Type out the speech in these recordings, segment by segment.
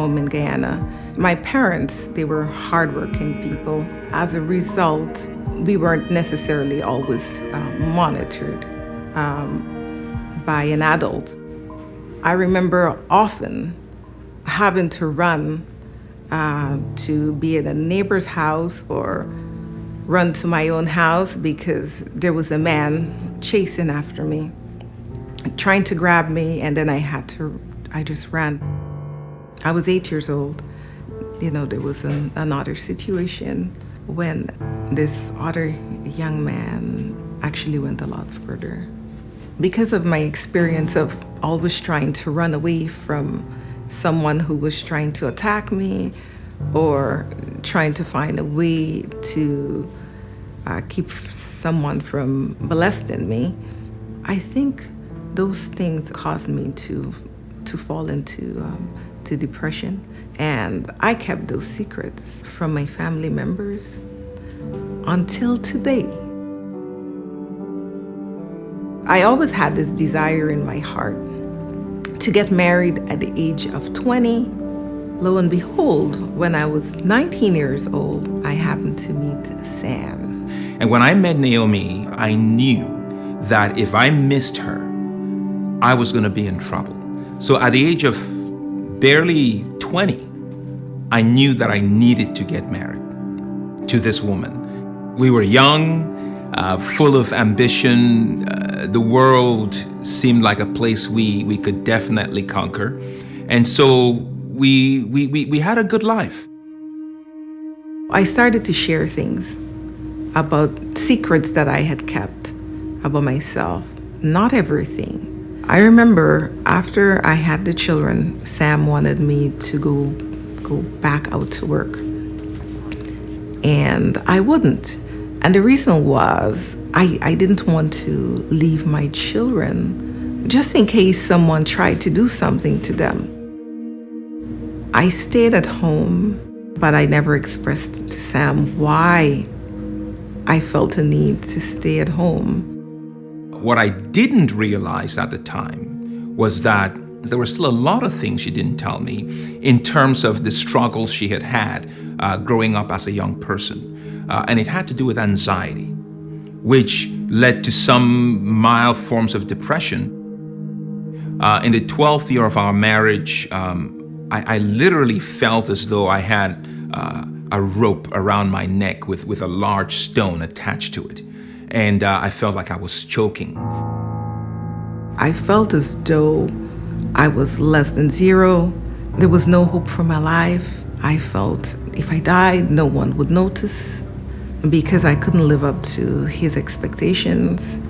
home in Guyana. My parents, they were hardworking people. As a result, we weren't necessarily always monitored by an adult. I remember often having to run to be at a neighbor's house or run to my own house because there was a man chasing after me, trying to grab me, and then I just ran. I was 8 years old. There was another situation when this other young man actually went a lot further. Because of my experience of always trying to run away from someone who was trying to attack me or trying to find a way to keep someone from molesting me, I think those things caused me to fall into depression. And I kept those secrets from my family members until today. I always had this desire in my heart to get married at the age of 20. Lo and behold, when I was 19 years old, I happened to meet Sam. And when I met Naomi, I knew that if I missed her, I was going to be in trouble. So at the age of barely 20, I knew that I needed to get married to this woman. We were young, full of ambition. The world seemed like a place we could definitely conquer. And so we had a good life. I started to share things about secrets that I had kept about myself, not everything. I remember after I had the children, Sam wanted me to go back out to work. And I wouldn't. And the reason was I didn't want to leave my children just in case someone tried to do something to them. I stayed at home, but I never expressed to Sam why I felt a need to stay at home. What I didn't realize at the time was that there were still a lot of things she didn't tell me in terms of the struggles she had growing up as a young person. And it had to do with anxiety, which led to some mild forms of depression. In the 12th year of our marriage, I literally felt as though I had a rope around my neck with a large stone attached to it. And I felt like I was choking. I felt as though I was less than zero. There was no hope for my life. I felt if I died, no one would notice because I couldn't live up to his expectations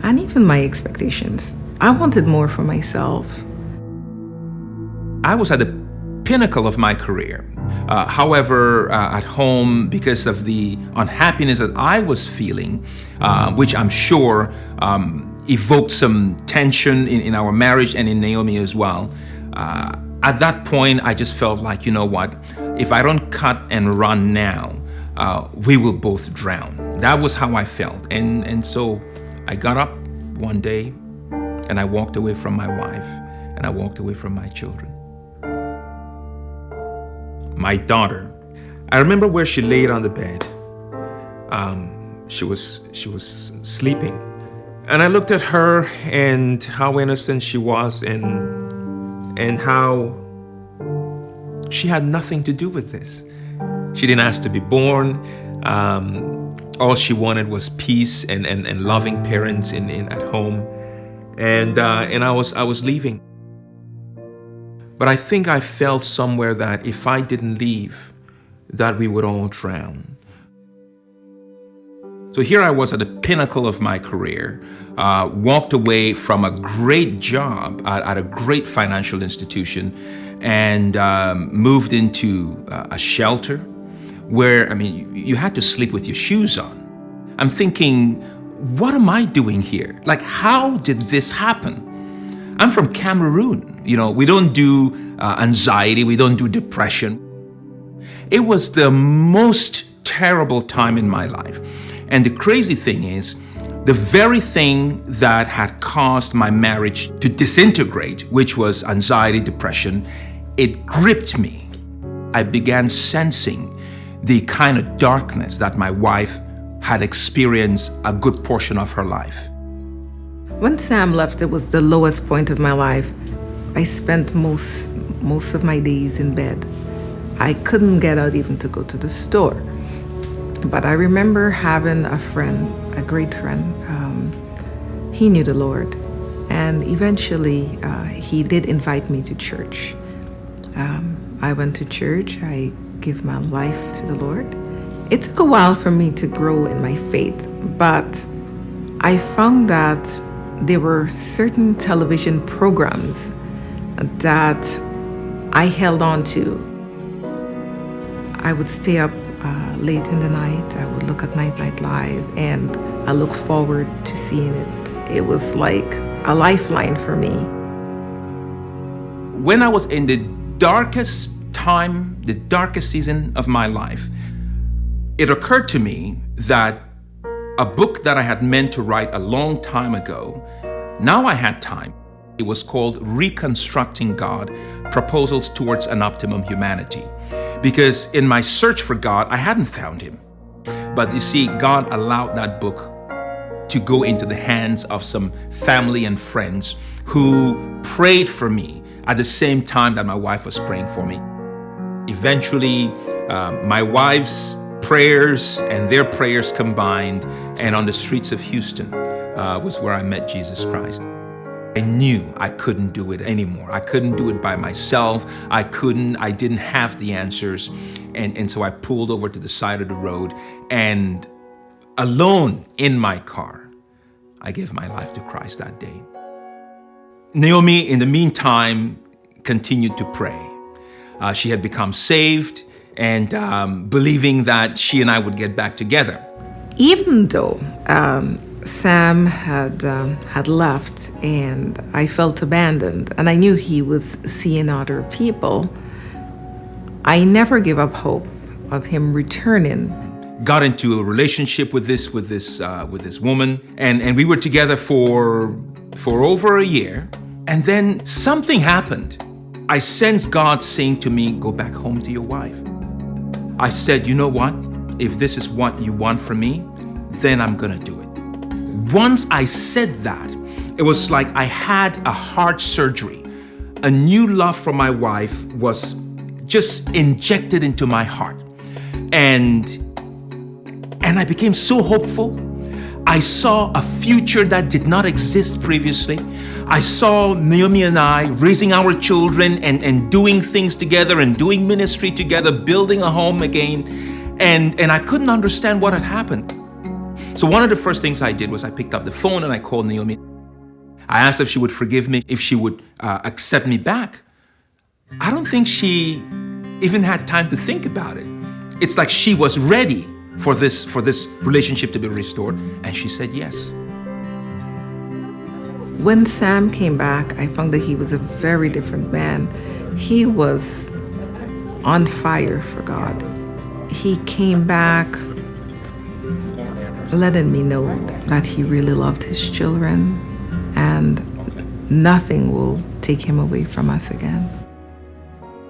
and even my expectations. I wanted more for myself. I was at the pinnacle of my career. However, at home, because of the unhappiness that I was feeling, which I'm sure evoked some tension in our marriage and in Naomi as well, at that point, I just felt like, you know what, if I don't cut and run now, we will both drown. That was how I felt. And so I got up one day and I walked away from my wife and I walked away from my children. My daughter, I remember where she laid on the bed. She was sleeping. And I looked at her and how innocent she was and how she had nothing to do with this. She didn't ask to be born. All she wanted was peace and loving parents at home. And I was leaving. But I think I felt somewhere that if I didn't leave, that we would all drown. So here I was at the pinnacle of my career, walked away from a great job at a great financial institution and moved into a shelter where, you had to sleep with your shoes on. I'm thinking, what am I doing here? Like, how did this happen? I'm from Cameroon. We don't do anxiety. We don't do depression. It was the most terrible time in my life. And the crazy thing is, the very thing that had caused my marriage to disintegrate, which was anxiety, depression, it gripped me. I began sensing the kind of darkness that my wife had experienced a good portion of her life. When Sam left, it was the lowest point of my life. I spent most of my days in bed. I couldn't get out even to go to the store. But I remember having a friend, a great friend. He knew the Lord. And eventually, he did invite me to church. I went to church. I gave my life to the Lord. It took a while for me to grow in my faith, but I found that there were certain television programs that I held on to. I would stay up late in the night. I would look at Nightlight Live, and I look forward to seeing it. It was like a lifeline for me. When I was in the darkest time, the darkest season of my life, it occurred to me that a book that I had meant to write a long time ago, now I had time. It was called Reconstructing God, Proposals Towards an Optimum Humanity. Because in my search for God, I hadn't found him. But you see, God allowed that book to go into the hands of some family and friends who prayed for me at the same time that my wife was praying for me. Eventually, my wife's prayers and their prayers combined, and on the streets of Houston was where I met Jesus Christ. I knew I couldn't do it anymore. I couldn't do it by myself. I didn't have the answers. And so I pulled over to the side of the road, and alone in my car, I gave my life to Christ that day. Naomi, in the meantime, continued to pray. She had become saved and believing that she and I would get back together. Even though Sam had left and I felt abandoned, and I knew he was seeing other people, I never gave up hope of him returning. Got into a relationship with this woman, and we were together for over a year. And then something happened. I sensed God saying to me, "Go back home to your wife." I said, "You know what? If this is what you want from me, then I'm gonna do it." Once I said that, it was like I had a heart surgery. A new love for my wife was just injected into my heart. And I became so hopeful. I saw a future that did not exist previously. I saw Naomi and I raising our children and doing things together and doing ministry together, building a home again. And I couldn't understand what had happened. So one of the first things I did was I picked up the phone and I called Naomi. I asked if she would forgive me, if she would accept me back. I don't think she even had time to think about it. It's like she was ready for this relationship to be restored, and she said yes. When Sam came back, I found that he was a very different man. He was on fire for God. He came back letting me know that he really loved his children, and nothing will take him away from us again.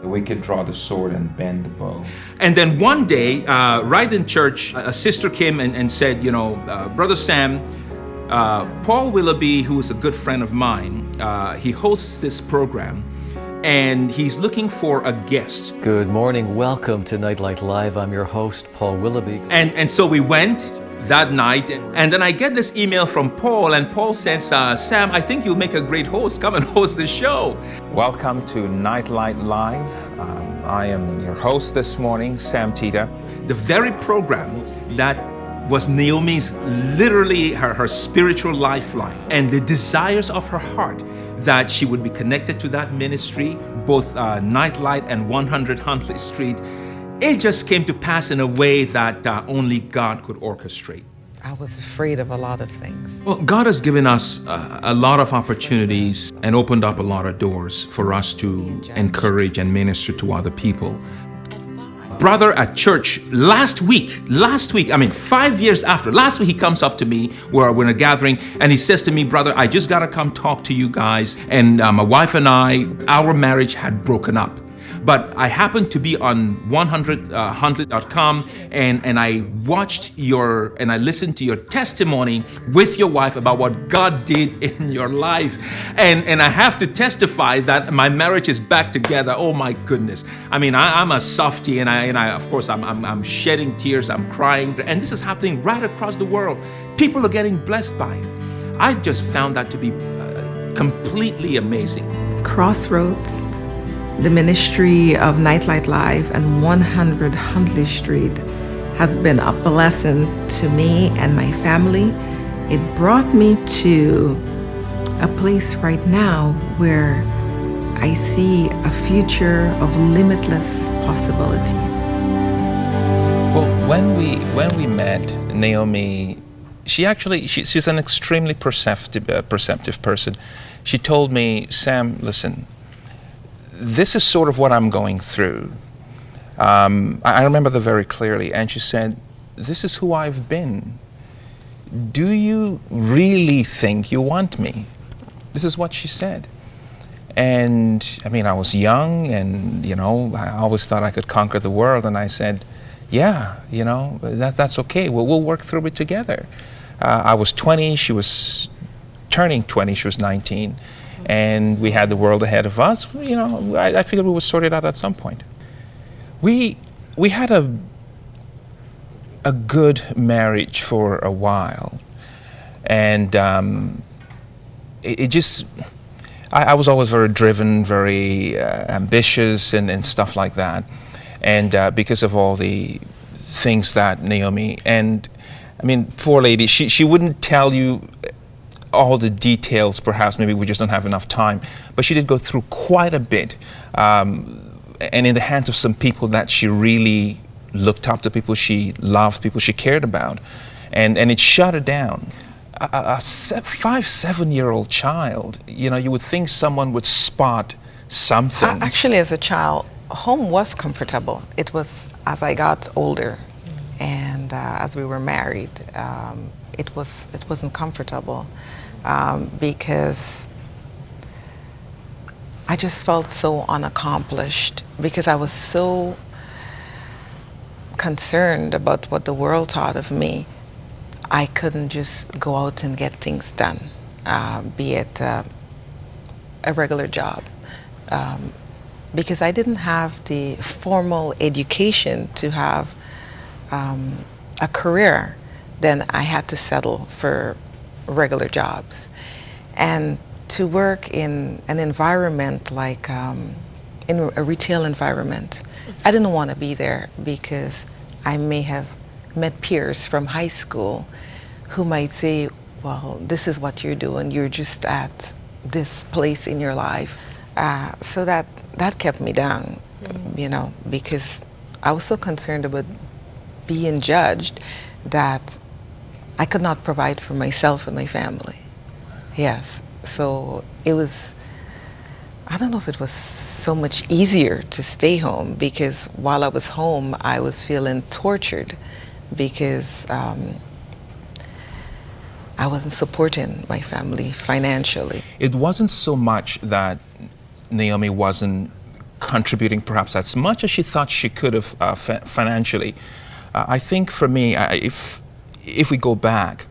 We could draw the sword and bend the bow. And then one day, right in church, a sister came and said, Brother Sam, Paul Willoughby, who is a good friend of mine, he hosts this program, and he's looking for a guest. Good morning. Welcome to Nightlight Live. I'm your host, Paul Willoughby. And so we went that night, and then I get this email from Paul, and Paul says, Sam, I think you'll make a great host. Come and host the show. Welcome to Nightlight Live. I am your host this morning, Sam Tita. The very program that was Naomi's, literally her spiritual lifeline, and the desires of her heart that she would be connected to that ministry, both Nightlight and 100 Huntley Street. It just came to pass in a way that only God could orchestrate. I was afraid of a lot of things. Well, God has given us a lot of opportunities and opened up a lot of doors for us to encourage and minister to other people. Brother at church last week, 5 years after, last week he comes up to me, we're in a gathering, and he says to me, brother, I just gotta come talk to you guys. And my wife and I, our marriage had broken up. but I happened to be on 100.com and I watched and I listened to your testimony with your wife about what God did in your life. And I have to testify that my marriage is back together. Oh my goodness. I mean, I'm a softie, and I of course I'm shedding tears, I'm crying, and this is happening right across the world. People are getting blessed by it. I've just found that to be completely amazing. Crossroads, the ministry of Nightlight Live and 100 Huntley Street has been a blessing to me and my family. It brought me to a place right now where I see a future of limitless possibilities. Well, when we met, Naomi, she's an extremely perceptive person. She told me, Sam, listen, this is sort of what I'm going through. I remember that very clearly. And she said, this is who I've been. Do you really think you want me? This is what she said. And I mean, I was young, and I always thought I could conquer the world. And I said, yeah, that's okay. We'll work through it together. I was 20, she was turning 20, she was 19, and we had the world ahead of us. I figured we would sort it out at some point. We had a good marriage for a while, and I was always very driven, very ambitious, and stuff like that. And because of all the things that Naomi, and I mean, poor lady, she wouldn't tell you all the details, perhaps, maybe we just don't have enough time, but she did go through quite a bit, and in the hands of some people that she really looked up to, people she loved, people she cared about, and it shut her down. A 5-7-year-old child, you would think someone would spot something. Actually, as a child, home was comfortable. It was as I got older, and as we were married, it wasn't comfortable because I just felt so unaccomplished, because I was so concerned about what the world thought of me. I couldn't just go out and get things done, be it a regular job, because I didn't have the formal education to have a career. Then I had to settle for regular jobs. And to work in an environment like in a retail environment, I didn't want to be there, because I may have met peers from high school who might say, well, this is what you're doing, you're just at this place in your life. So that kept me down, because I was so concerned about being judged that I could not provide for myself and my family. Yes, so it was, I don't know if it was so much easier to stay home, because while I was home, I was feeling tortured, because I wasn't supporting my family financially. It wasn't so much that Naomi wasn't contributing perhaps as much as she thought she could have financially. I think for me, if we go back,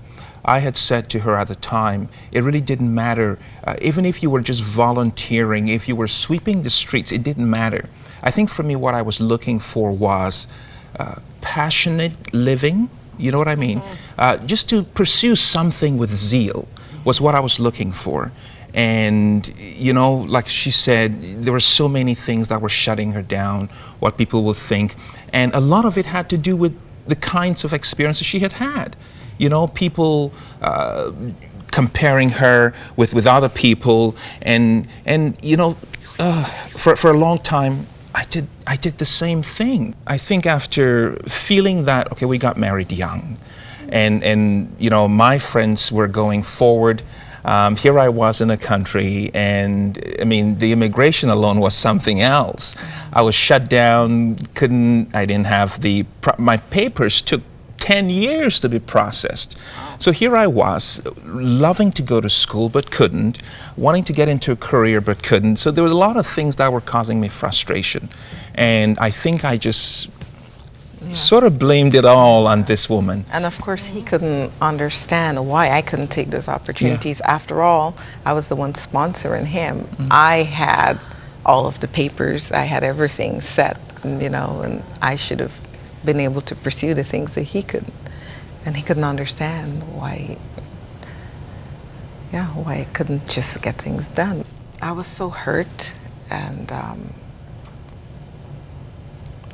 I had said to her at the time, it really didn't matter. Even if you were just volunteering, if you were sweeping the streets, it didn't matter. I think for me, what I was looking for was passionate living. You know what I mean? Just to pursue something with zeal was what I was looking for. And, like she said, there were so many things that were shutting her down, what people would think. And a lot of it had to do with the kinds of experiences she had had. People comparing her with other people. And for a long time, I did the same thing. I think after feeling that, okay, we got married young, and my friends were going forward. Here I was in a country, and I mean, the immigration alone was something else. I was shut down, I didn't have my papers took 10 years to be processed. So here I was, loving to go to school but couldn't, wanting to get into a career but couldn't. So there was a lot of things that were causing me frustration. And I think I just sort of blamed it all on this woman. And of course, he couldn't understand why I couldn't take those opportunities. After all, I was the one sponsoring him. I had all of the papers, I had everything set, you know, and I should have been able to pursue the things that he couldn't. And he couldn't understand why I couldn't just get things done. I was so hurt, and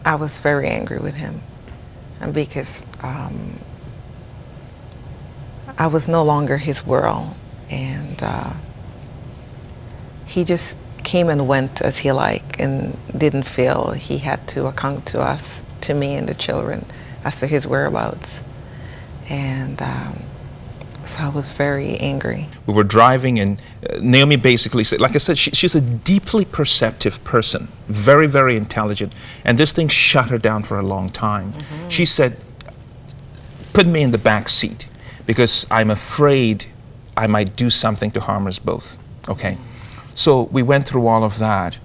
I was very angry with him, and because I was no longer his world, and he just came and went as he liked, and didn't feel he had to account to us, to me and the children, as to his whereabouts. And so I was very angry. We were driving, and Naomi basically said, like I said, she's a deeply perceptive person, very, very intelligent, and this thing shut her down for a long time. She said, put me in the back seat, because I'm afraid I might do something to harm us both, okay? So we went through all of that,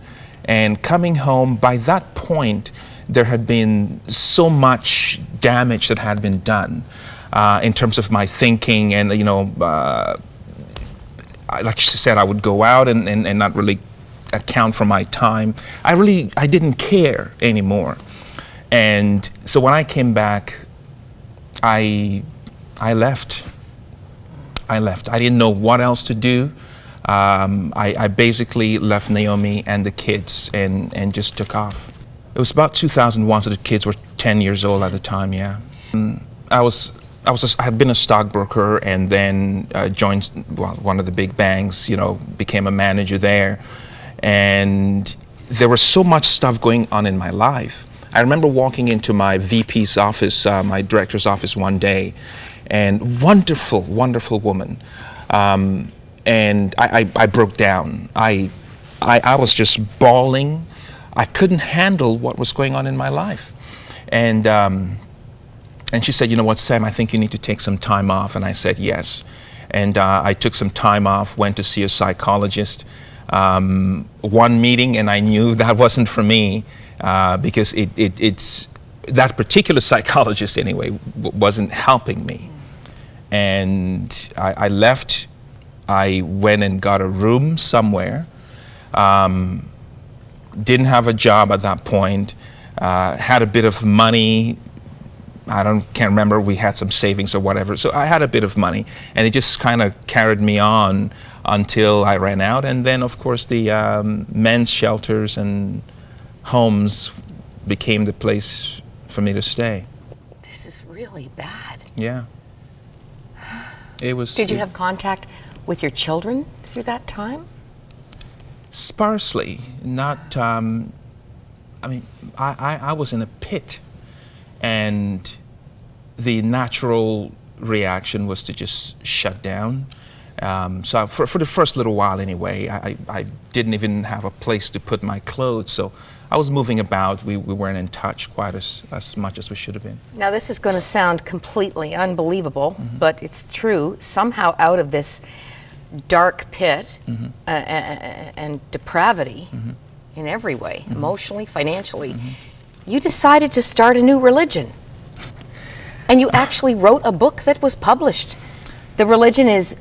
and coming home, by that point, there had been so much damage that had been done in terms of my thinking, and you know, like she said, I would go out and not really account for my time. I didn't care anymore. And so when I came back, I left. I didn't know what else to do. I basically left Naomi and the kids and just took off. It was about 2001, so the kids were 10 years old at the time, yeah. I had been a stockbroker, and then joined one of the big banks, you know, became a manager there. And there was so much stuff going on in my life. I remember walking into my VP's office, my director's office one day, and wonderful, wonderful woman. And I broke down. I was just bawling. I couldn't handle what was going on in my life. And she said, you know what, Sam, I think you need to take some time off. And I said, yes. And I took some time off, went to see a psychologist. One meeting, and I knew that wasn't for me, because it's that particular psychologist anyway wasn't helping me. And I left. I went and got a room somewhere. Didn't have a job at that point. Had a bit of money. Can't remember, we had some savings or whatever. So I had a bit of money, and it just kind of carried me on until I ran out. And then, of course, the men's shelters and homes became the place for me to stay. This is really bad. Yeah. It was. Did you have contact with your children through that time? Sparsely. Not, I mean, I was in a pit. And the natural reaction was to just shut down. So for the first little while anyway, I didn't even have a place to put my clothes. So I was moving about. We weren't in touch quite as much as we should have been. Now this is going to sound completely unbelievable, but it's true. Somehow out of this dark pit and depravity in every way, emotionally, financially, you decided to start a new religion. And you actually wrote a book that was published. The religion is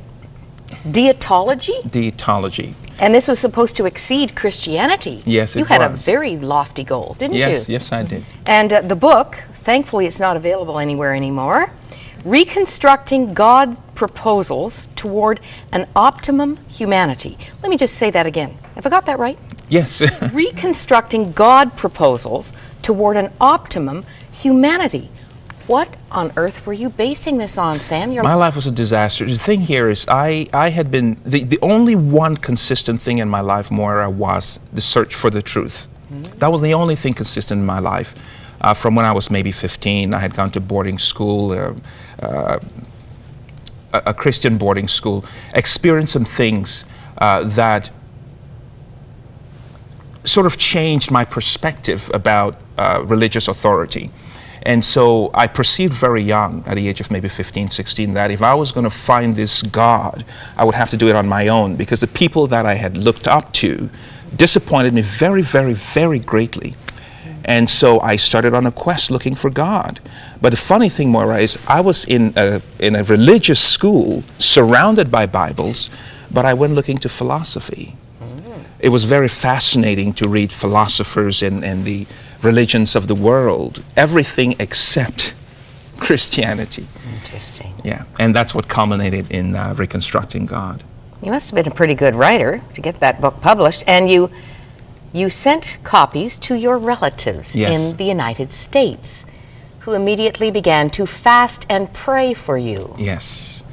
Deitology? Deitology. And this was supposed to exceed Christianity. Yes, it was. You had a very lofty goal, didn't you? Yes, I did. And the book, thankfully it's not available anywhere anymore, Reconstructing God's Proposals Toward an Optimum Humanity. Let me just say that again. Have I got that right? Yes. Reconstructing God proposals toward an optimum humanity. What on earth were you basing this on, Sam? My life was a disaster. The thing here is I had been, the only one consistent thing in my life, Moira, was the search for the truth. That was the only thing consistent in my life. From when I was maybe 15, I had gone to boarding school, a Christian boarding school, experienced some things that sort of changed my perspective about religious authority. And so I perceived very young, at the age of maybe 15, 16, that if I was going to find this God, I would have to do it on my own, because the people that I had looked up to disappointed me very, very, very greatly. And so I started on a quest looking for God. But the funny thing, Moira, is I was in a religious school surrounded by Bibles, but I went looking to philosophy. It was very fascinating to read philosophers and the religions of the world, everything except Christianity. Interesting. Yeah, and that's what culminated in Reconstructing God. You must have been a pretty good writer to get that book published, and you sent copies to your relatives Yes. in the United States, who immediately began to fast and pray for you. Yes.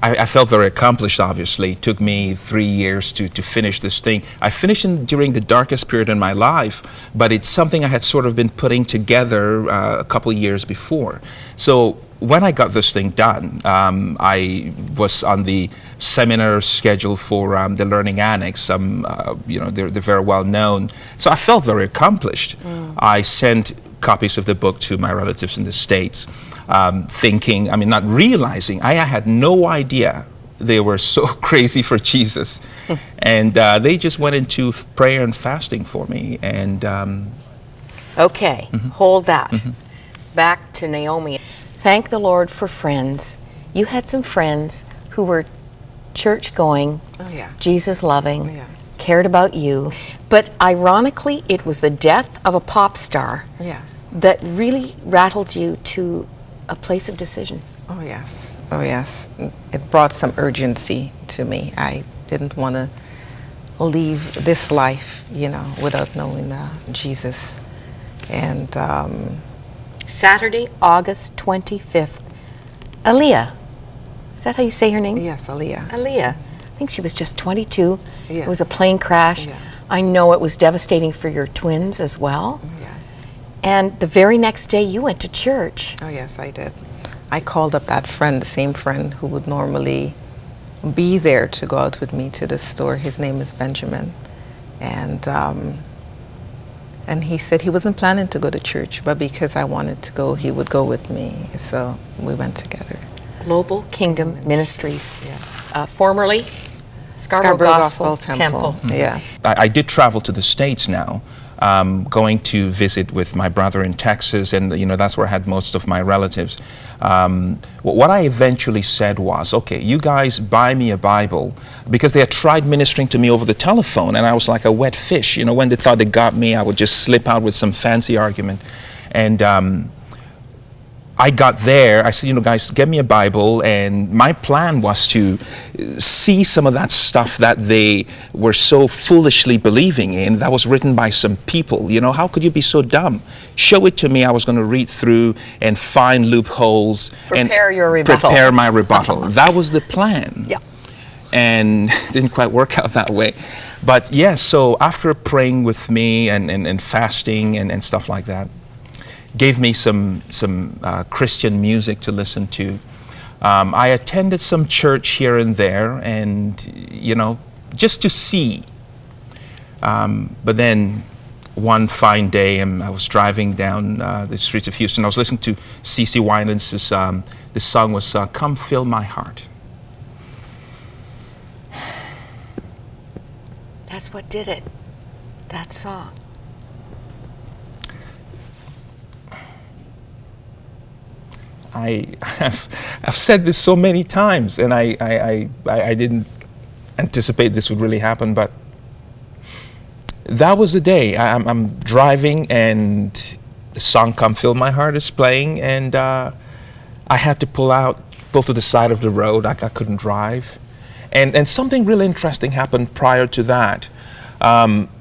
I felt very accomplished, obviously. It took me 3 years to finish this thing. I finished during the darkest period in my life, but it's something I had sort of been putting together a couple years before. So when I got this thing done, I was on the seminar schedule for the Learning Annex. They're very well known. So I felt very accomplished. I sent copies of the book to my relatives in the States. Not realizing, I had no idea they were so crazy for Jesus. And they just went into prayer and fasting for me. And Okay, hold that. Back to Naomi. Thank the Lord for friends. You had some friends who were church-going, Oh, yes. Jesus-loving, Yes. cared about you. But ironically, it was the death of a pop star Yes. that really rattled you to a place of decision. Oh, yes. Oh, yes. It brought some urgency to me. I didn't want to leave this life, without knowing Jesus. And Saturday, August 25th, Aaliyah. Is that how you say her name? yes, Aaliyah. Aaliyah. I think she was just 22. It was a Yes. plane crash. Yes. I know it was devastating for your twins as well. Yes. And the very next day you went to church. Oh, yes, I did. I called up that friend, the same friend who would normally be there to go out with me to the store. His name is Benjamin. And he said he wasn't planning to go to church, but because I wanted to go, he would go with me. So we went together. Global Kingdom Ministries, Yes. formerly Scarborough Gospel Temple. Yes. I did travel to the States now, going to visit with my brother in Texas, and that's where I had most of my relatives. What I eventually said was, okay, you guys buy me a Bible, because they had tried ministering to me over the telephone, and I was like a wet fish. When they thought they got me, I would just slip out with some fancy argument. And I got there, I said, guys, get me a Bible, and my plan was to see some of that stuff that they were so foolishly believing in that was written by some people. How could you be so dumb? Show it to me. I was going to read through and find loopholes. Prepare and your rebuttal. Prepare my rebuttal. That was the plan. Yeah. And didn't quite work out that way. But yes, so after praying with me and fasting and stuff like that, gave me some Christian music to listen to. I attended some church here and there, and just to see. But then one fine day, I was driving down the streets of Houston. I was listening to C.C. Winans. This song was "Come Fill My Heart." That's what did it. That song. I've said this so many times, and I didn't anticipate this would really happen, but that was the day. I'm driving, and the song "Come Fill My Heart" is playing, and I had to pull to the side of the road. I couldn't drive. And something really interesting happened prior to that.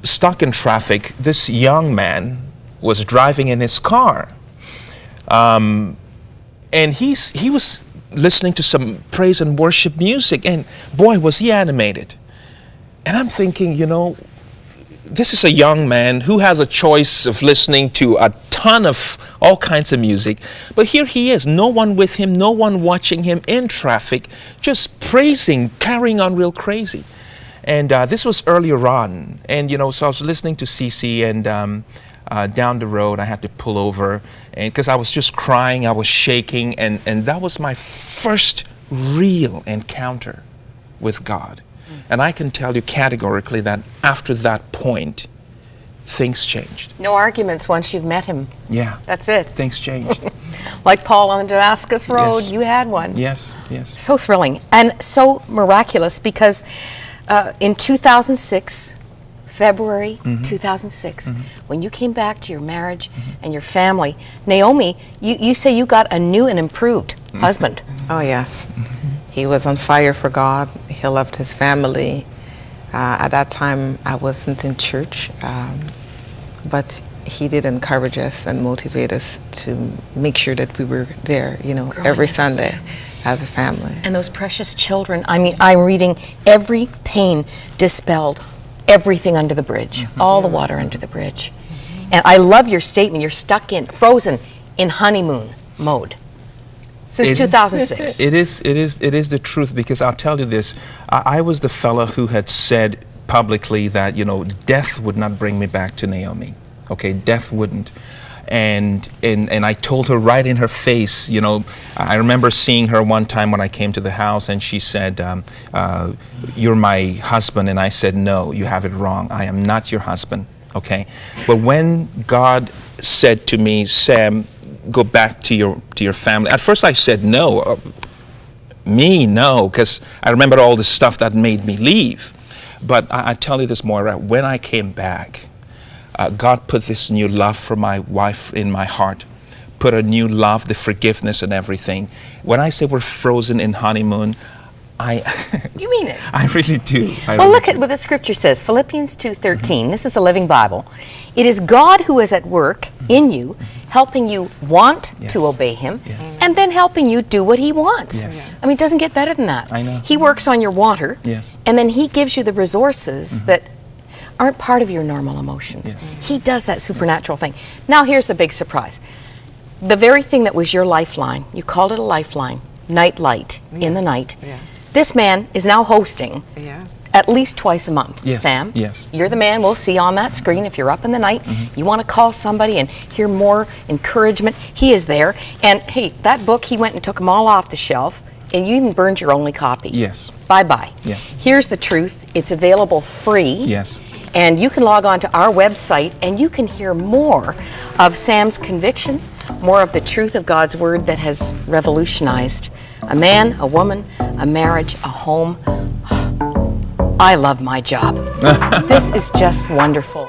Stuck in traffic, this young man was driving in his car. And he was listening to some praise and worship music, and boy, was he animated. And I'm thinking, this is a young man who has a choice of listening to a ton of all kinds of music, but here he is, no one with him, no one watching him in traffic, just praising, carrying on real crazy. And this was earlier on, and so I was listening to CC, and down the road I had to pull over, And because I was just crying, I was shaking, and that was my first real encounter with God. And I can tell you categorically that after that point, things changed. No arguments once you've met him. Yeah. That's it. Things changed. Like Paul on the Damascus Road, Yes. you had one. Yes, yes. So thrilling and so miraculous because in 2006, February 2006, when you came back to your marriage and your family, Naomi, you say you got a new and improved husband. Oh, yes. He was on fire for God. He loved his family. At that time, I wasn't in church, but he did encourage us and motivate us to make sure that we were there, every Sunday as a family. And those precious children, I mean, I'm reading every pain dispelled, everything under the bridge, all the water under the bridge. And I love your statement, you're frozen in honeymoon mode. Since 2006. It is the truth, because I'll tell you this. I was the fella who had said publicly that, death would not bring me back to Naomi. Okay, death wouldn't. And I told her right in her face, I remember seeing her one time when I came to the house, and she said, you're my husband. And I said, no, you have it wrong. I am not your husband. Okay? But when God said to me, Sam, go back to your family. At first I said no. No, because I remember all the stuff that made me leave. But I tell you this, Moira, when I came back, God put this new love for my wife in my heart, put a new love, the forgiveness and everything. When I say we're frozen in honeymoon, You mean it? I really do. Well, look at what the scripture says, Philippians 2:13. This is a Living Bible. It is God who is at work in you, helping you want to obey him, and then helping you do what he wants. I mean, it doesn't get better than that. I know. He works on your wanter, Yes. and then he gives you the resources that aren't part of your normal emotions. He does that supernatural thing. Now, here's the big surprise. The very thing that was your lifeline, you called it a lifeline, night light, in the night. Yes. This man is now hosting Yes. at least twice a month. Yes, Sam, yes. you're the man we'll see on that screen if you're up in the night. You want to call somebody and hear more encouragement, he is there. And hey, that book, he went and took them all off the shelf, and you even burned your only copy. Yes. Bye-bye. Yes. Here's the truth. It's available free. Yes. And you can log on to our website and you can hear more of Sam's conviction, more of the truth of God's Word that has revolutionized a man, a woman, a marriage, a home. I love my job. This is just wonderful.